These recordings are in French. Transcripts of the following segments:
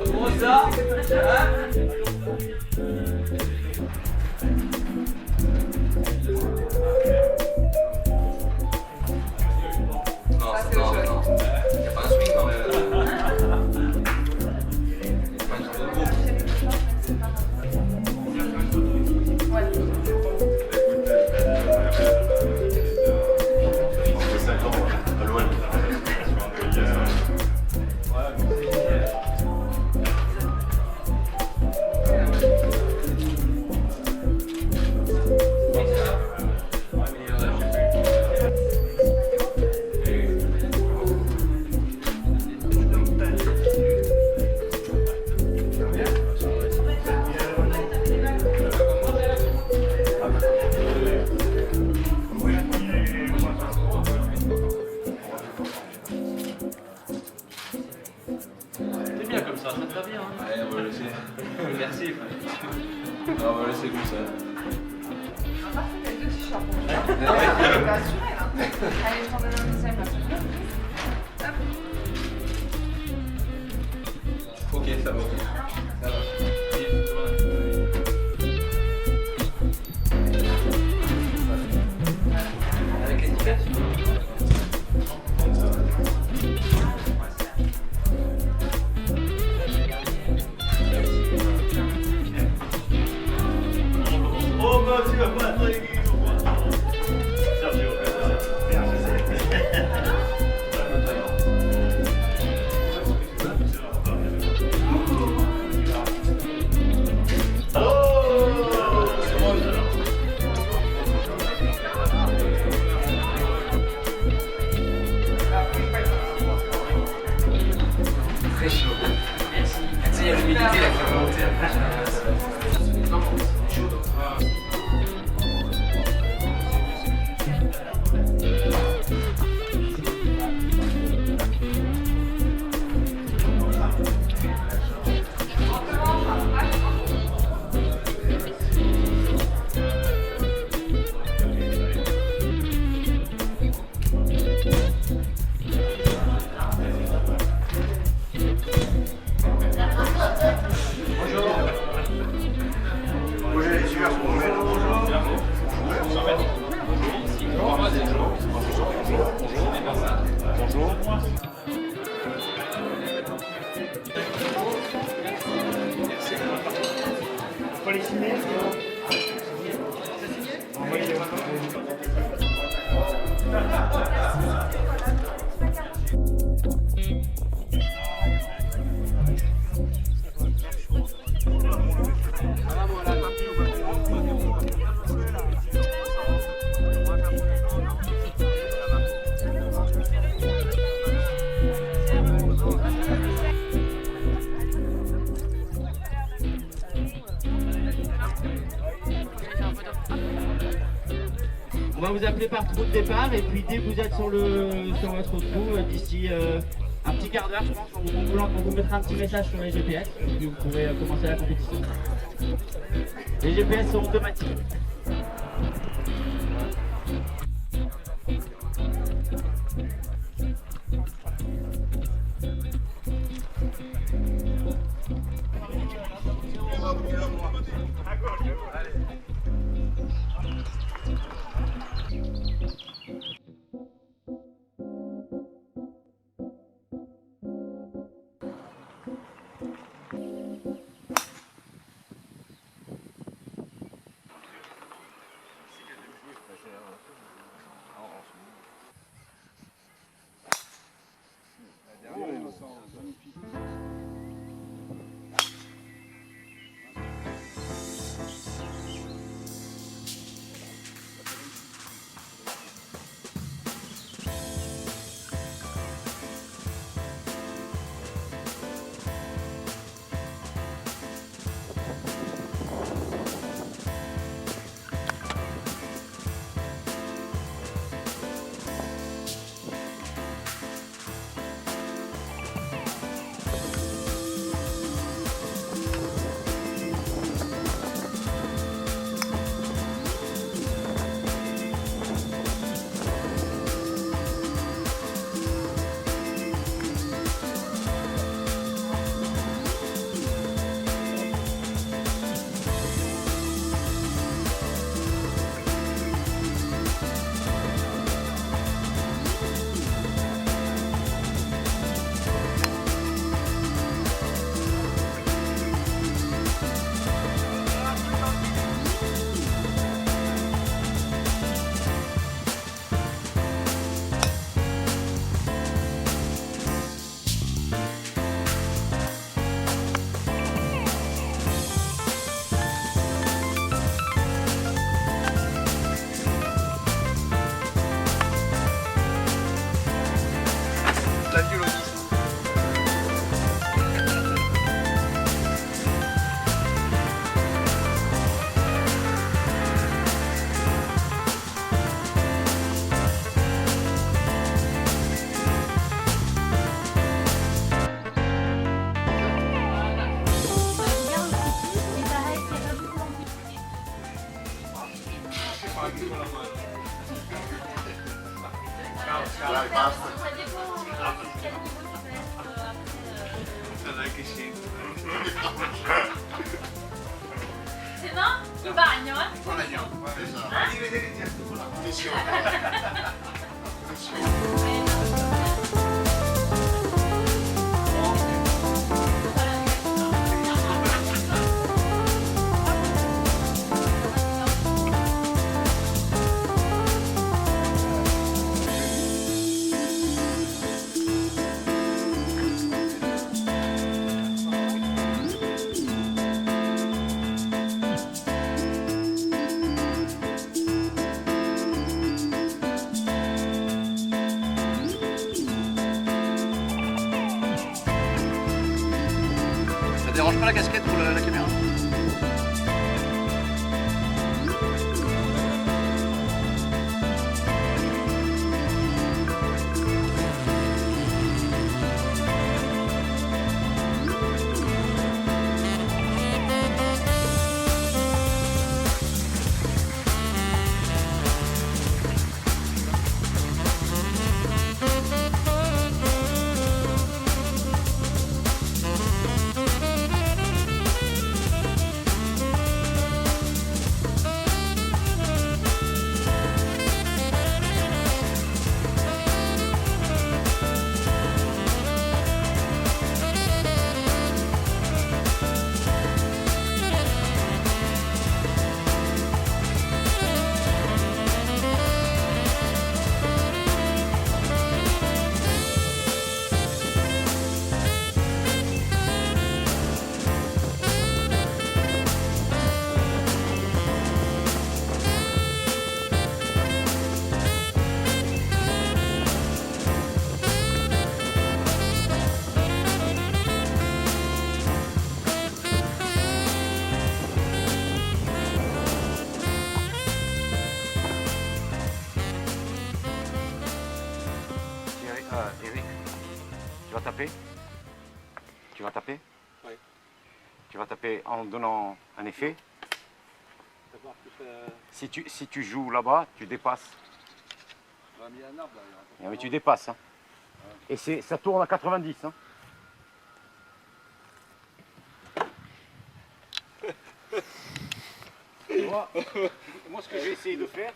Comment ça? Hein? Non, non, non. Il n'y a pas un swing dans le... Pas une sorte de groupe. C'est bien comme ça te va bien. Hein. Allez, on va le laisser. Merci. On va le laisser comme ça. Allez, je t'en donne un deuxième. Ok, ça va, ok. Ça va. Avec l'étiquette. Oh bah tu vas pas être église ou quoi? Sergio, Très chaud. Merci. Tu sais, il y a l'humidité là qui va monter après. Non, c'est chaud. Faut les signer. On va vous appeler par trou de départ et puis dès que vous êtes sur votre trou, d'ici un petit quart d'heure, je pense, on vous mettra un petit message sur les GPS et puis vous pourrez commencer la compétition. Les GPS sont automatiques. quel niveau tu veux être après C'est bon? Il bagno, hein? Ça dérange pas la casquette pour la caméra? Eric, tu vas taper? Tu vas taper? Oui. Tu vas taper en donnant un effet. Savoir que Si tu joues là-bas, tu dépasses. on va mettre un arbre là. Mais tu dépasses. Hein. Et ça tourne à 90. Hein. Tu vois, moi, ce que j'ai essayé de faire,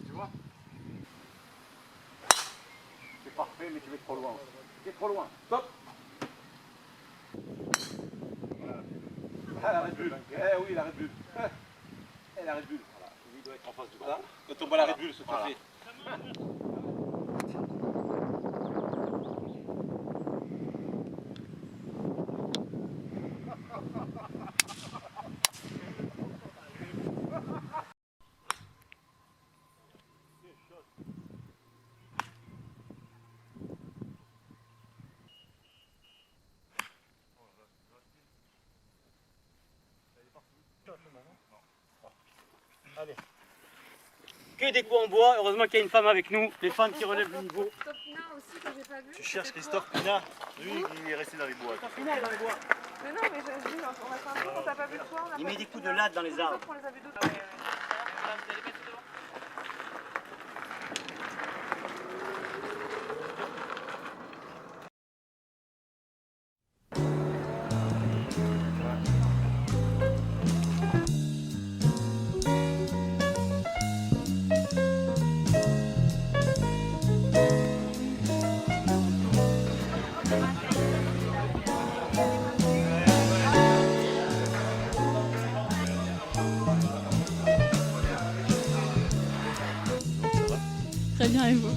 tu vois, c'est parfait, mais tu vas trop loin. Tu es trop loin. Stop. Ah, la Red Bull. Eh oui, la Red Bull. Eh, la Red Bull. Voilà. Il doit être en face du Voilà. Quand on voit la Red Bull, ce que Voilà. fait. Que des coups en bois, heureusement qu'il y a une femme avec nous, les femmes qui relèvent le niveau. Topina aussi que j'ai pas vu. Tu cherches Christophe Pina. Lui, il est resté dans les bois. Final dans les bois. Mais non, mais j'ai vu, on a fait un truc qu'on t'a pas vu toi. Il met des coups de latte dans les arbres. On les a vus d'autres. Très bien, et vous?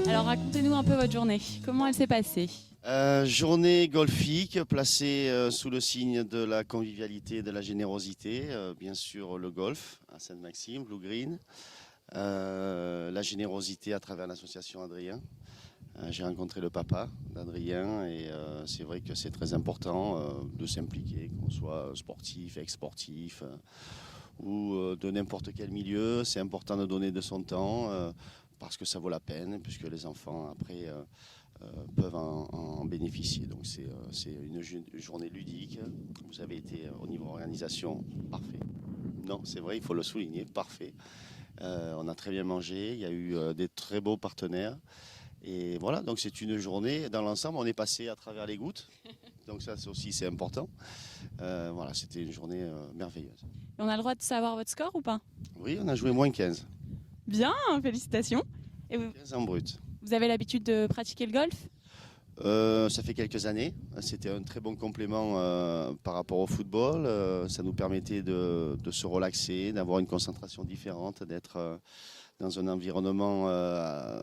Alors racontez-nous un peu votre journée. Comment elle s'est passée? Journée golfique placée sous le signe de la convivialité et de la générosité. Bien sûr, le golf à Sainte-Maxime, Blue Green. La générosité à travers l'association Adrien. J'ai rencontré le papa d'Adrien et c'est vrai que c'est très important de s'impliquer, qu'on soit sportif, ex-sportif ou de n'importe quel milieu. C'est important de donner de son temps parce que ça vaut la peine, puisque les enfants après peuvent en bénéficier. Donc c'est une journée ludique. Vous avez été au niveau organisation parfait. Non, c'est vrai, il faut le souligner, parfait. On a très bien mangé, il y a eu des très beaux partenaires. Et voilà, donc c'est une journée, dans l'ensemble, on est passé à travers les gouttes. Donc ça aussi, c'est important. Voilà, c'était une journée merveilleuse. Et on a le droit de savoir votre score ou pas? Oui, on a joué moins 15. Bien, félicitations. Et 15 en brut. vous avez l'habitude de pratiquer le golf? Ça fait quelques années. C'était un très bon complément par rapport au football. Ça nous permettait de se relaxer, d'avoir une concentration différente, d'être dans un environnement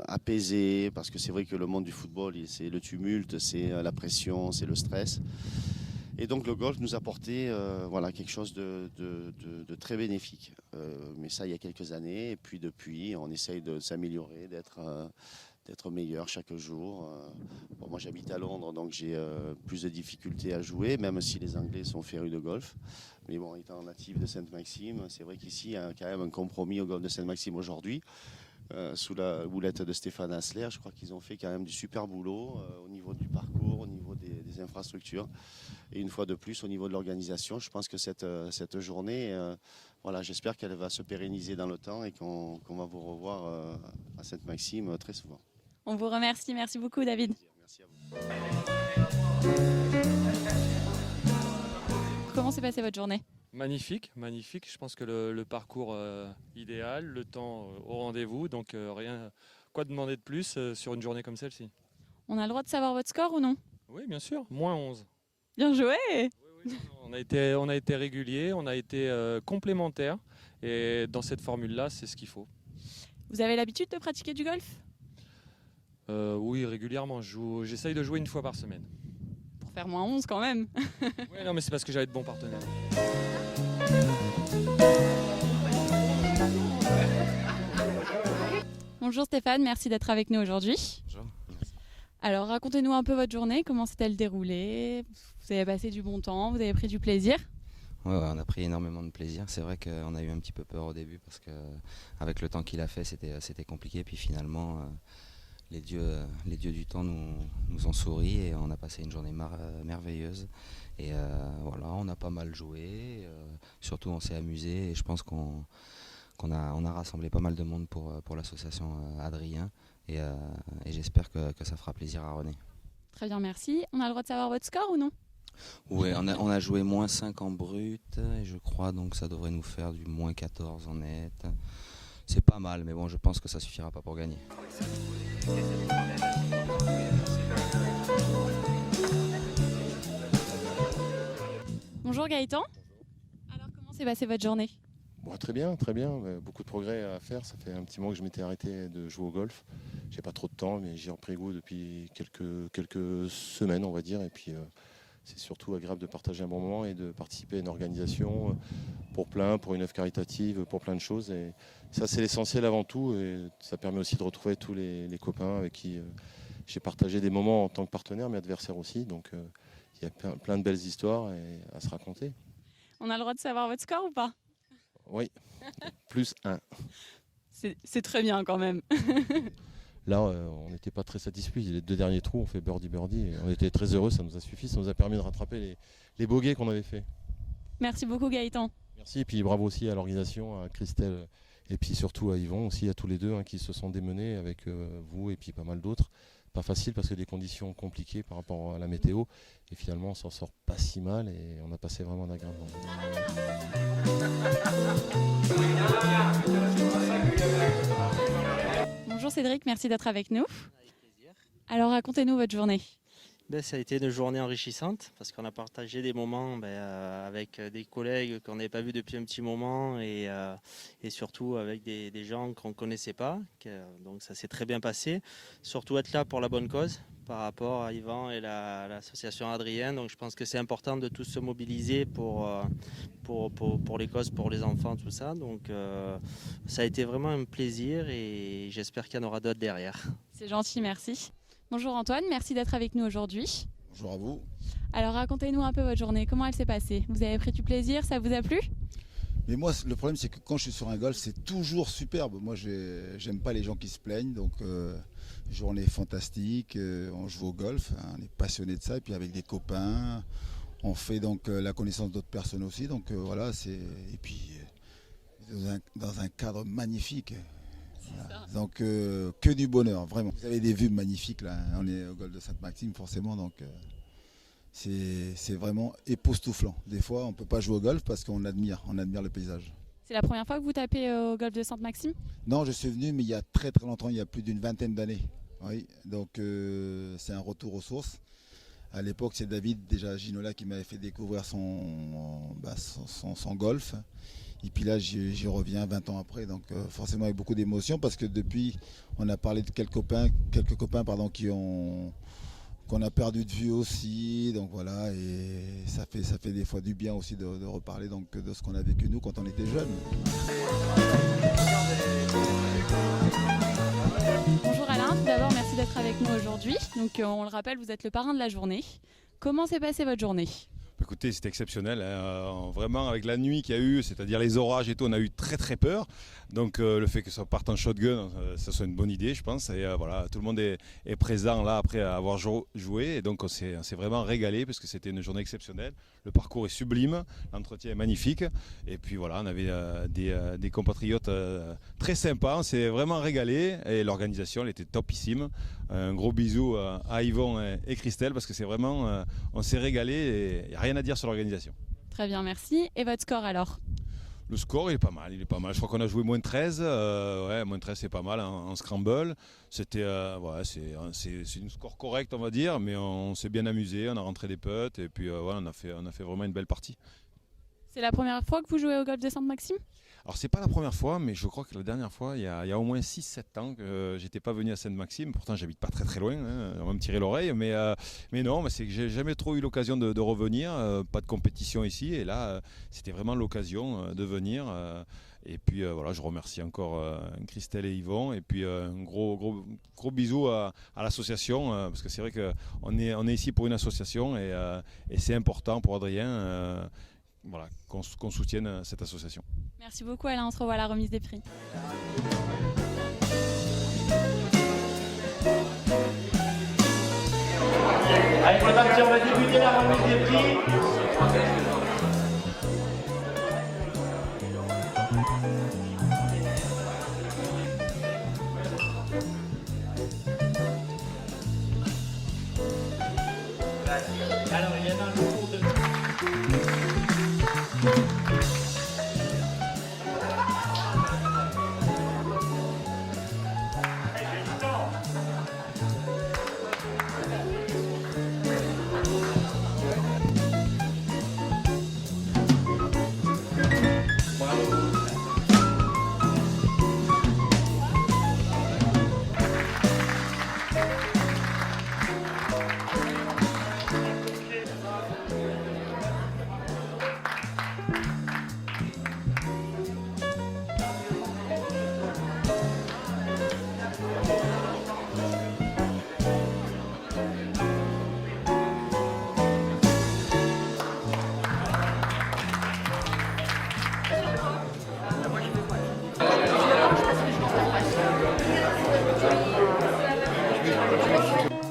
apaisé. Parce que c'est vrai que le monde du football, c'est le tumulte, c'est la pression, c'est le stress. Et donc le golf nous apportait voilà, quelque chose de très bénéfique. Mais ça, il y a quelques années. Et puis depuis, on essaye de s'améliorer, d'être meilleur chaque jour. Bon, moi j'habite à Londres, donc j'ai plus de difficultés à jouer, même si les Anglais sont férus de golf. Mais bon, étant natif de Sainte-Maxime, c'est vrai qu'ici il y a quand même un compromis au golf de Sainte-Maxime aujourd'hui. Sous la houlette de Stéphane Hassler, je crois qu'ils ont fait quand même du super boulot au niveau du parcours, au niveau des infrastructures. Et une fois de plus, au niveau de l'organisation, je pense que cette journée, voilà, j'espère qu'elle va se pérenniser dans le temps et qu'on va vous revoir à Sainte-Maxime très souvent. On vous remercie, merci beaucoup David. Merci à vous. Comment s'est passée votre journée? Magnifique, magnifique. Je pense que le parcours idéal, le temps au rendez-vous, donc rien, quoi demander de plus sur une journée comme celle-ci? On a le droit de savoir votre score ou non? Oui, bien sûr, moins 11. Bien joué! Oui, on a été régulier, on a été complémentaire et dans cette formule-là, c'est ce qu'il faut. Vous avez l'habitude de pratiquer du golf? Oui, régulièrement. J'essaye de jouer une fois par semaine. Pour faire moins 11 quand même. Oui, non, mais c'est parce que j'avais de bons partenaires. Bonjour Stéphane, merci d'être avec nous aujourd'hui. Bonjour. Alors racontez-nous un peu votre journée, comment s'est-elle déroulée? Vous avez passé du bon temps, vous avez pris du plaisir? Ouais, on a pris énormément de plaisir. C'est vrai qu'on a eu un petit peu peur au début parce qu'avec le temps qu'il a fait, c'était compliqué. Puis finalement, les dieux du temps nous ont souri et on a passé une journée merveilleuse. Et voilà, on a pas mal joué. Surtout, on s'est amusé et je pense qu'on a rassemblé pas mal de monde pour l'association Adrien. Et j'espère que ça fera plaisir à René. Très bien, merci. On a le droit de savoir votre score ou non? Oui, on a joué moins 5 en brut et je crois donc ça devrait nous faire du moins 14 en net. C'est pas mal, mais bon, je pense que ça suffira pas pour gagner. Bonjour Gaëtan. Alors comment s'est passée votre journée? Bon, très bien, très bien. Beaucoup de progrès à faire. Ça fait un petit moment que je m'étais arrêté de jouer au golf. J'ai pas trop de temps, mais j'y ai repris goût depuis quelques semaines, on va dire. Et puis c'est surtout agréable de partager un bon moment et de participer à une organisation pour une œuvre caritative, pour plein de choses. Et ça, c'est l'essentiel avant tout. Et ça permet aussi de retrouver tous les copains avec qui j'ai partagé des moments en tant que partenaire, mais adversaire aussi. Donc il y a plein de belles histoires à se raconter. On a le droit de savoir votre score ou pas? Oui, plus 1. C'est très bien quand même. Là, on n'était pas très satisfait. Les 2 derniers trous, on fait birdie. Et on était très heureux, ça nous a suffi. Ça nous a permis de rattraper les bogeys qu'on avait fait. Merci beaucoup Gaëtan. Merci, et puis bravo aussi à l'organisation, à Christelle, et puis surtout à Yvon, aussi à tous les deux qui se sont démenés avec vous et puis pas mal d'autres. Pas facile parce que des conditions compliquées par rapport à la météo. Et finalement, on s'en sort pas si mal et on a passé vraiment un agréable moment. Bonjour Cédric, merci d'être avec nous. Avec plaisir. Alors racontez-nous votre journée. Ça a été une journée enrichissante parce qu'on a partagé des moments avec des collègues qu'on n'avait pas vus depuis un petit moment et surtout avec des gens qu'on ne connaissait pas. Donc ça s'est très bien passé. Surtout être là pour la bonne cause par rapport à Yvan et l'association Adrien. Donc je pense que c'est important de tous se mobiliser pour les causes, pour les enfants, tout ça. Donc ça a été vraiment un plaisir et j'espère qu'il y en aura d'autres derrière. C'est gentil, merci. Bonjour Antoine, merci d'être avec nous aujourd'hui. Bonjour à vous. Alors racontez-nous un peu votre journée, comment elle s'est passée? Vous avez pris du plaisir, ça vous a plu? Mais moi, le problème, c'est que quand je suis sur un golf, c'est toujours superbe. Moi, j'aime pas les gens qui se plaignent, donc journée fantastique, on joue au golf, on est passionné de ça, et puis avec des copains, on fait donc la connaissance d'autres personnes aussi, donc voilà, et puis dans un cadre magnifique. Voilà. Donc que du bonheur, vraiment. Vous avez des vues magnifiques là, on est au golfe de Sainte-Maxime forcément, donc c'est vraiment époustouflant. Des fois on ne peut pas jouer au golf parce qu'on admire le paysage. C'est la première fois que vous tapez au golfe de Sainte-Maxime? Non, je suis venu mais il y a très très longtemps, il y a plus d'une vingtaine d'années. Oui, donc c'est un retour aux sources. À l'époque, c'est David déjà Ginola qui m'avait fait découvrir son golf. Et puis là, j'y reviens 20 ans après, donc forcément avec beaucoup d'émotion parce que depuis, on a parlé de quelques copains qu'on a perdu de vue aussi. Donc voilà, et ça fait des fois du bien aussi de reparler donc, de ce qu'on a vécu nous quand on était jeunes. Bonjour Alain, tout d'abord merci d'être avec nous aujourd'hui. Donc on le rappelle, vous êtes le parrain de la journée. Comment s'est passée votre journée? Écoutez, c'était exceptionnel, hein. Vraiment avec la nuit qu'il y a eu, c'est-à-dire les orages et tout, on a eu très très peur. Donc le fait que ça parte en shotgun, ça soit une bonne idée je pense. Et voilà, tout le monde est présent là après avoir joué. Et donc on s'est vraiment régalé parce que c'était une journée exceptionnelle. Le parcours est sublime, l'entretien est magnifique. Et puis voilà, on avait des compatriotes très sympas, on s'est vraiment régalé. Et l'organisation elle était topissime. Un gros bisou à Yvon et Christelle parce que c'est vraiment, on s'est régalé et il n'y a rien à dire sur l'organisation. Très bien, merci. Et votre score alors? Le score il est pas mal, Je crois qu'on a joué moins 13, moins 13 c'est pas mal en scramble. C'était, c'est une score correcte on va dire, mais on s'est bien amusé, on a rentré des putts et puis on a fait vraiment une belle partie. C'est la première fois que vous jouez au golfe de Sainte-Maxime? Alors c'est pas la première fois, mais je crois que la dernière fois, il y a au moins 6-7 ans que j'étais pas venu à Sainte-Maxime. Pourtant j'habite pas très très loin, hein, on va me tirer l'oreille, mais non, c'est que j'ai jamais trop eu l'occasion de revenir, pas de compétition ici, et là c'était vraiment l'occasion de venir. Et puis voilà, je remercie encore Christelle et Yvon, et puis un gros bisou à l'association, parce que c'est vrai qu'on est ici pour une association, et c'est important pour Adrien. Voilà, qu'on soutienne cette association. Merci beaucoup Alain, on se revoit à la remise des prix. Allez, c'est parti, on va débuter la remise des prix. Alors, il y en a un concours de...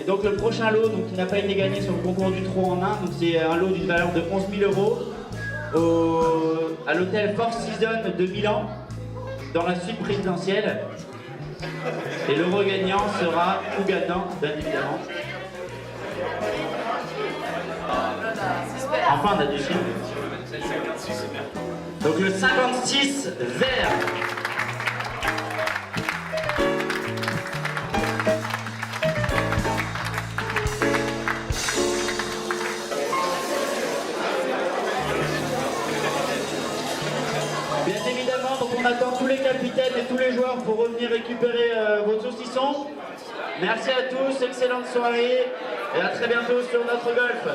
Donc le prochain lot qui n'a pas été gagné sur le concours du trou en 1, c'est un lot d'une valeur de 11 000 € à l'hôtel Four Seasons de Milan, dans la suite présidentielle. Et l'euro gagnant sera Ougatan, bien évidemment. Enfin, on a du chiffre. Donc le 56 vert. Bien évidemment, donc on attend tous les capitaines et tous les joueurs pour revenir récupérer vos saucissons. Merci à tous, excellente soirée et à très bientôt sur notre golf.